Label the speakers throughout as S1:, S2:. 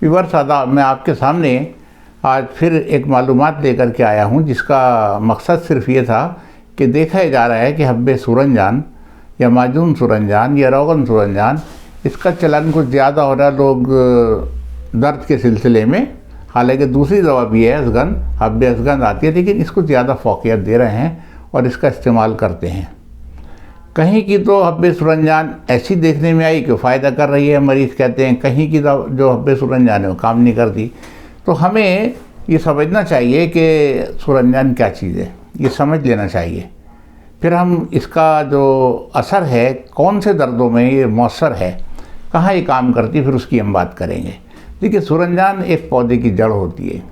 S1: Viewers आदाब, मैं आपके सामने आज फिर एक मालूमात लेकर के आया हूँ जिसका मकसद सिर्फ ये था कि देखा जा रहा है कि हब्बे सूरनजान या माजून सूरनजान या रोगन सूरनजान इसका चलन कुछ ज़्यादा हो रहा है लोग दर्द के सिलसिले में। हालांकि दूसरी दवा भी है असगन, हब्बे असगन आती है, लेकिन इसको ज़्यादा फोकियत दे रहे हैं और इसका इस्तेमाल करते हैं। कहीं की तो हब्बे सूरनजान ऐसी देखने में आई कि फ़ायदा कर रही है, मरीज़ कहते हैं, कहीं की जो हब्बे सूरनजान है वो काम नहीं करती। तो हमें ये समझना चाहिए कि सूरनजान क्या चीज़ है, ये समझ लेना चाहिए। फिर हम इसका जो असर है, कौन से दर्दों में ये मौसर है, कहाँ ये काम करती है, फिर उसकी हम बात करेंगे। देखिए, सूरनजान एक पौधे की जड़ होती है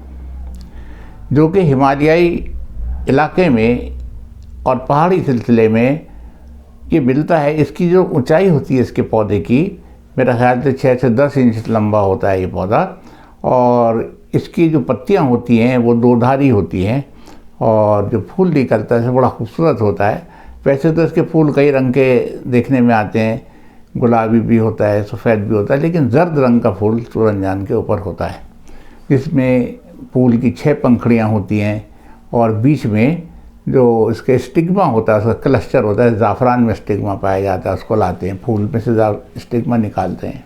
S1: जो कि हिमालयाई इलाके में और पहाड़ी सिलसिले में ये मिलता है। इसकी जो ऊंचाई होती है इसके पौधे की, मेरा ख्याल से 6 से 10 इंच लंबा होता है ये पौधा। और इसकी जो पत्तियां होती हैं वो दोधारी होती हैं और जो फूल निकलता है बड़ा खूबसूरत होता है। वैसे तो इसके फूल कई रंग के देखने में आते हैं, गुलाबी भी होता है, सफ़ेद भी होता है, लेकिन जर्द रंग का फूल सूरनजान के ऊपर होता है, जिसमें फूल की 6 पंखुड़ियाँ होती हैं और बीच में जो इसके स्टिग्मा होता है, उसका क्लस्टर होता है, ज़ाफ़रान में स्टिग्मा पाया जाता है, उसको लाते हैं, फूल में से स्टिग्मा निकालते हैं।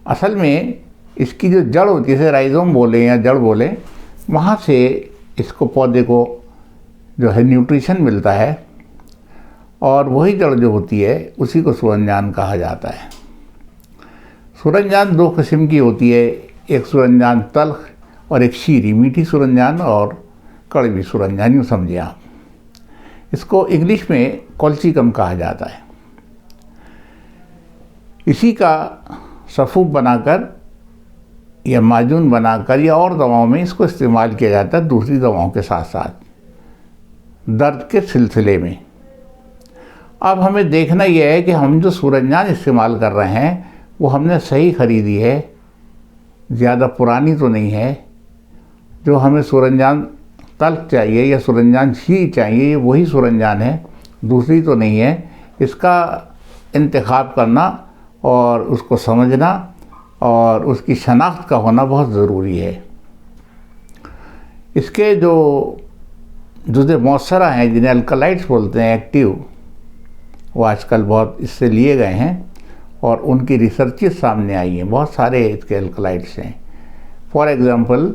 S1: असल में इसकी जो जड़ होती है, जैसे राइज़ोम बोले या जड़ बोले, वहाँ से इसको पौधे को जो है न्यूट्रिशन मिलता है और वही जड़ जो होती है उसी को सूरनजान कहा जाता है। सूरनजान 2 किस्म की होती है, एक सूरनजान तल्ख और एक शीरी, मीठी सूरनजान और कड़वी सूरनजान, यूँ समझिए आप। इसको इंग्लिश में कॉल्चिकम कहा जाता है। इसी का सफ़ूफ बनाकर या माजून बनाकर या और दवाओं में इसको इस्तेमाल किया जाता है, दूसरी दवाओं के साथ साथ दर्द के सिलसिले में। अब हमें देखना यह है कि हम जो सूरनजान इस्तेमाल कर रहे हैं वो हमने सही ख़रीदी है, ज़्यादा पुरानी तो नहीं है। जो हमें सूरनजान तल्ख चाहिए या सूरनजान शीरी चाहिए, ये वही सूरनजान है, दूसरी तो नहीं है। इसका इंतखाब करना और उसको समझना और उसकी शनाख्त का होना बहुत ज़रूरी है। इसके जो जुज़े मौसरा हैं, जिन्हें अल्कलाइड्स बोलते हैं, एक्टिव, वो आजकल बहुत इससे लिए गए हैं और उनकी रिसर्चेस सामने आई हैं। बहुत सारे इसके अल्कलाइड्स हैं। फॉर एग्ज़ाम्पल,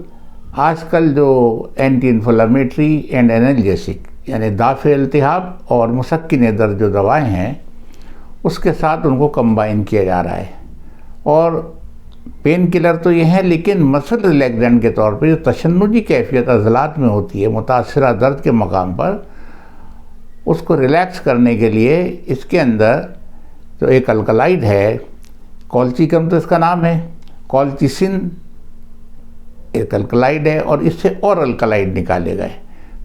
S1: आजकल जो एंटी इन्फ्लेमेटरी एंड एनाल्जेसिक यानी दाफ़े इल्तिहाब और मुसक्किन दर्द जो दवाएं हैं, उसके साथ उनको कंबाइन किया जा रहा है। और पेन किलर तो ये हैं, लेकिन मसल रिलैक्सेंट के तौर पे जो तशन्नुजी कैफियत अज़लात में होती है मुतासिरा दर्द के मकाम पर, उसको रिलैक्स करने के लिए इसके अंदर जो एक अल्कलाइड है, कॉल्चिकम तो इसका नाम है, कॉल्चिसिन एक अल्कलाइड है और इससे और अल्कलाइड निकाले गए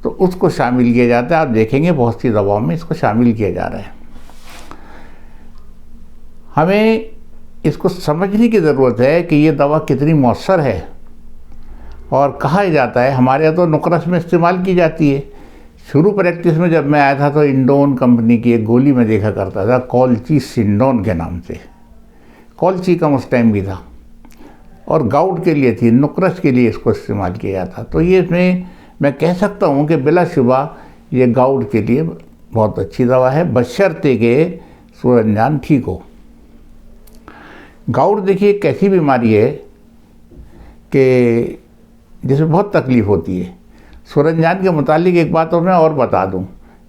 S1: तो उसको शामिल किया जाता है। आप देखेंगे बहुत सी दवाओं में इसको शामिल किया जा रहा है। हमें इसको समझने की ज़रूरत है कि ये दवा कितनी मौसर है और कहा जाता है। हमारे यहाँ तो नुकरस में इस्तेमाल की जाती है। शुरू प्रैक्टिस में जब मैं आया था तो इंडोन कंपनी की एक गोली में देखा करता था, कॉल्चिसिंडोन के नाम से। कॉल्चिकम उस टाइम भी था और गाउट के लिए थी, नुकरस के लिए इसको इस्तेमाल किया जाता। तो ये इसमें मैं कह सकता हूँ कि बिलाशुबा ये गाउट के लिए बहुत अच्छी दवा है, बशर्ते के सूरनजान ठीक हो। गाउट देखिए एक ऐसी बीमारी है कि जिसमें बहुत तकलीफ़ होती है। सूरनजान के मुतालिक एक बात और मैं और बता दूं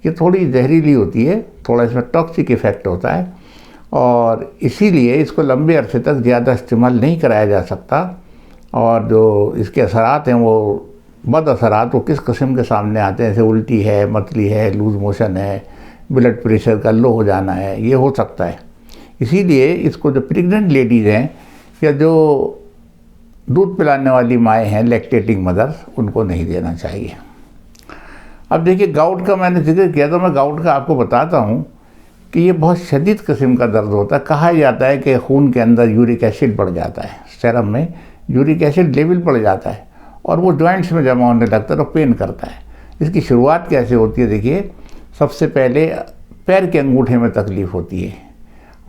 S1: कि थोड़ी जहरीली होती है, थोड़ा इसमें टॉक्सिक इफ़ेक्ट होता है और इसीलिए इसको लंबे अरसे तक ज़्यादा इस्तेमाल नहीं कराया जा सकता। और जो इसके असरात हैं वो बद असरात वो किस किस्म के सामने आते हैं, जैसे उल्टी है, मतली है, लूज़ मोशन है, ब्लड प्रेशर का लो हो जाना है, ये हो सकता है। इसीलिए इसको जो प्रेग्नेंट लेडीज़ हैं या जो दूध पिलाने वाली माएँ हैं, लैक्टेटिंग मदर्स, उनको नहीं देना चाहिए। अब देखिए, गाउट का मैंने जिक्र किया तो मैं गाउट का आपको बताता हूँ कि ये बहुत शदीद किस्म का दर्द होता है। कहा जाता है कि खून के अंदर यूरिक एसिड बढ़ जाता है, सेरम में यूरिक एसिड लेवल बढ़ जाता है और वो जॉइंट्स में जमा होने लगता है और पेन करता है। इसकी शुरुआत कैसे होती है? देखिए, सबसे पहले पैर के अंगूठे में तकलीफ़ होती है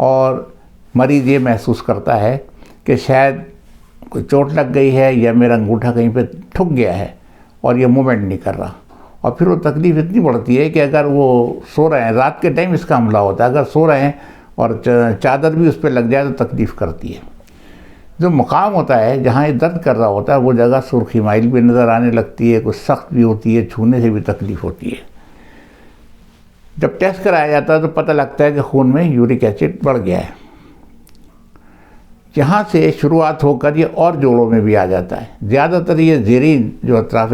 S1: और मरीज़ ये महसूस करता है कि शायद कोई चोट लग गई है या मेरा अंगूठा कहीं पे ठुक गया है और ये मूवमेंट नहीं कर रहा, और फिर वो तकलीफ़ इतनी बढ़ती है कि अगर वो सो रहे हैं, रात के टाइम इसका हमला होता है, अगर सो रहे हैं और चादर भी उस पर लग जाए तो तकलीफ़ करती है। जो मुकाम होता है जहाँ ये दर्द कर रहा होता है वो जगह सुर्खी माइल भी नज़र आने लगती है, कुछ सख्त भी होती है, छूने से भी तकलीफ़ होती है। जब टेस्ट कराया जाता है तो पता लगता है कि खून में यूरिक एसिड बढ़ गया है। यहाँ से शुरुआत होकर ये और जोड़ों में भी आ जाता है। ज़्यादातर ये ज़ेरीन जो अतराफ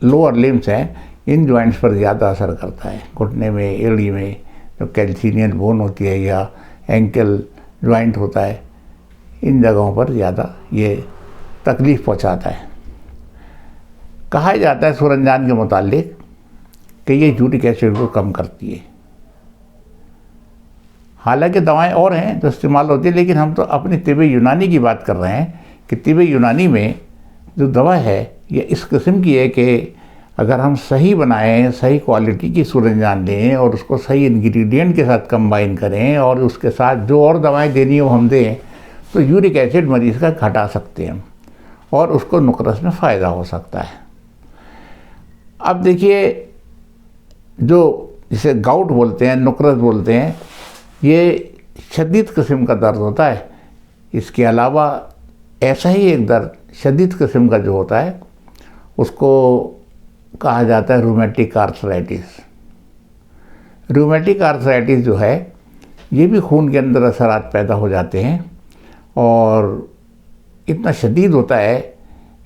S1: लोअर लिम्स हैं, इन जॉइंट्स पर ज़्यादा असर करता है। घुटने में, एड़ी में जो कैल्सिनियन बोन होती है या एंकल जॉइंट होता है, इन जगहों पर ज़्यादा ये तकलीफ़ पहुंचाता है। कहा जाता है सूरंजान के मुतालिक कि ये यूरिक एसिड को कम करती है। हालांकि दवाएं और हैं जो इस्तेमाल होती है, लेकिन हम तो अपनी तिब्बे यूनानी की बात कर रहे हैं कि तिब्बे यूनानी में जो दवा है ये इस किस्म की है कि अगर हम सही बनाएं, सही क्वालिटी की सूरंजान लें और उसको सही इंग्रेडिएंट के साथ कंबाइन करें और उसके साथ जो और दवाएं देनी हो हम दें, तो यूरिक एसिड मरीज़ का घटा सकते हैं और उसको नुकरस में फ़ायदा हो सकता है। अब देखिए, जो जिसे गाउट बोलते हैं, नुकरस बोलते हैं, ये शदीद किस्म का दर्द होता है। इसके अलावा ऐसा ही एक दर्द शदीद किस्म का जो होता है उसको कहा जाता है रूमेटिक आर्थराइटिस। रूमेटिक आर्थराइटिस जो है ये भी खून के अंदर असरात पैदा हो जाते हैं और इतना शदीद होता है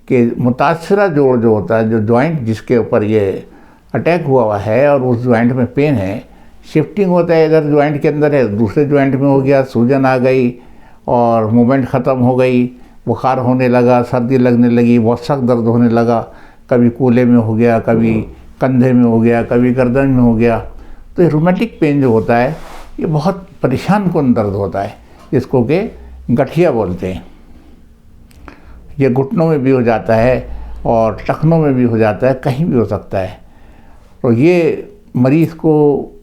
S1: कि मुतासरा जोड़ जो होता है, जो जॉइंट जिसके ऊपर ये अटैक हुआ है और उस जॉइंट में पेन है, शिफ्टिंग होता है, इधर जॉइंट के अंदर है दूसरे जॉइंट में हो गया, सूजन आ गई और मूवमेंट ख़त्म हो गई, बुखार होने लगा, सर्दी लगने लगी, बहुत सख्त दर्द होने लगा, कभी कूल्हे में हो गया, कभी कंधे में हो गया, कभी गर्दन में हो गया। तो ये रूमेटिक पेन जो होता है ये बहुत परेशान कुन दर्द होता है, जिसको कि गठिया बोलते हैं। ये घुटनों में भी हो जाता है और टखनों में भी हो जाता है, कहीं भी हो सकता है। तो ये मरीज़ को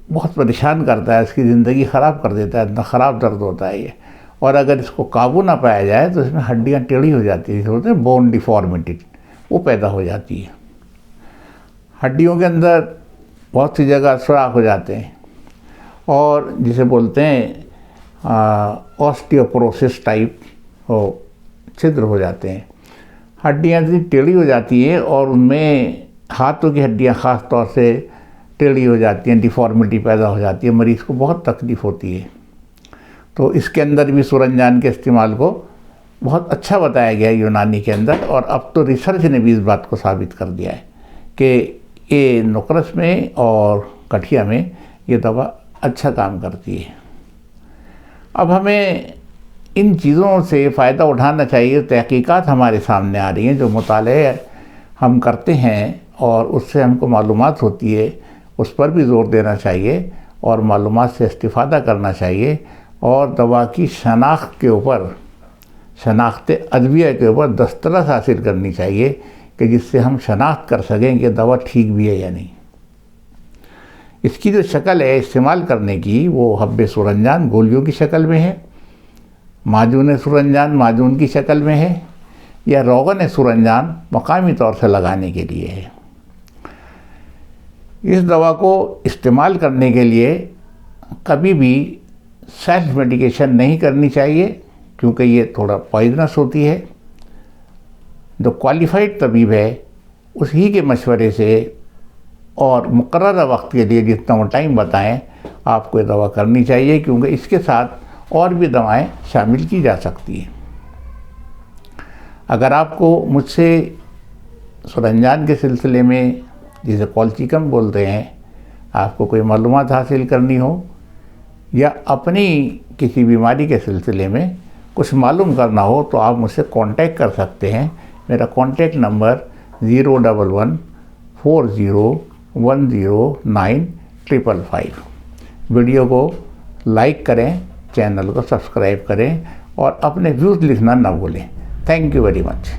S1: बहुत परेशान करता है, इसकी ज़िंदगी ख़राब कर देता है, इतना ख़राब दर्द होता है ये। और अगर इसको काबू ना पाया जाए तो इसमें हड्डियाँ टेढ़ी हो जाती है, होते हैं बोन डिफॉर्मिटी, वो पैदा हो जाती है। हड्डियों के अंदर बहुत सी जगह सुराख हो जाते हैं और जिसे बोलते हैं ऑस्टियोपोरोसिस टाइप हो, छिद्र हो जाते हैं। हड्डियाँ इतनी टेढ़ी हो जाती हैं और उनमें हाथों की हड्डियाँ ख़ास तौर से टेढ़ी हो जाती हैं, डिफॉर्मिटी पैदा हो जाती है, मरीज़ को बहुत तकलीफ़ होती है। तो इसके अंदर भी सूरंजान के इस्तेमाल को बहुत अच्छा बताया गया है यूनानी के अंदर, और अब तो रिसर्च ने भी इस बात को साबित कर दिया है कि ये नुकरस में और गठिया में ये दवा अच्छा काम करती है। अब हमें इन चीज़ों से फ़ायदा उठाना चाहिए। तहकीकात हमारे सामने आ रही हैं, जो मुताले हम करते हैं और उससे हमको मालूमात होती है, उस पर भी ज़ोर देना चाहिए और मालूमात से इस्तिफ़ादा करना चाहिए और दवा की शनाख्त के ऊपर, शनाख्त अदविया के ऊपर दस्तरस हासिल करनी चाहिए कि जिससे हम शनाख्त कर सकें कि दवा ठीक भी है या नहीं। इसकी जो शक्ल है इस्तेमाल करने की, वो हब्बे सूरंजान गोलियों की शक्ल में है, माजून सूरंजान माजून की शक्ल में है, या रोगन सूरंजान मकामी तौर से लगाने के लिए है। इस दवा को इस्तेमाल करने के लिए कभी भी सेल्फ मेडिकेशन नहीं करनी चाहिए, क्योंकि ये थोड़ा पॉइजनस होती है। जो क्वालिफाइड तबीब है उसी के मशवरे से और मुकर्रर वक्त के लिए जितना वो टाइम बताएं, आपको ये दवा करनी चाहिए, क्योंकि इसके साथ और भी दवाएं शामिल की जा सकती हैं। अगर आपको मुझसे सूरंजान के सिलसिले में, जिसे कॉल्चिकम बोलते हैं, आपको कोई मालूमात हासिल करनी हो या अपनी किसी बीमारी के सिलसिले में कुछ मालूम करना हो, तो आप मुझसे कांटेक्ट कर सकते हैं। मेरा कांटेक्ट नंबर 01140109555। वीडियो को लाइक करें, चैनल को सब्सक्राइब करें और अपने व्यूज़ लिखना ना भूलें। Thank you very much.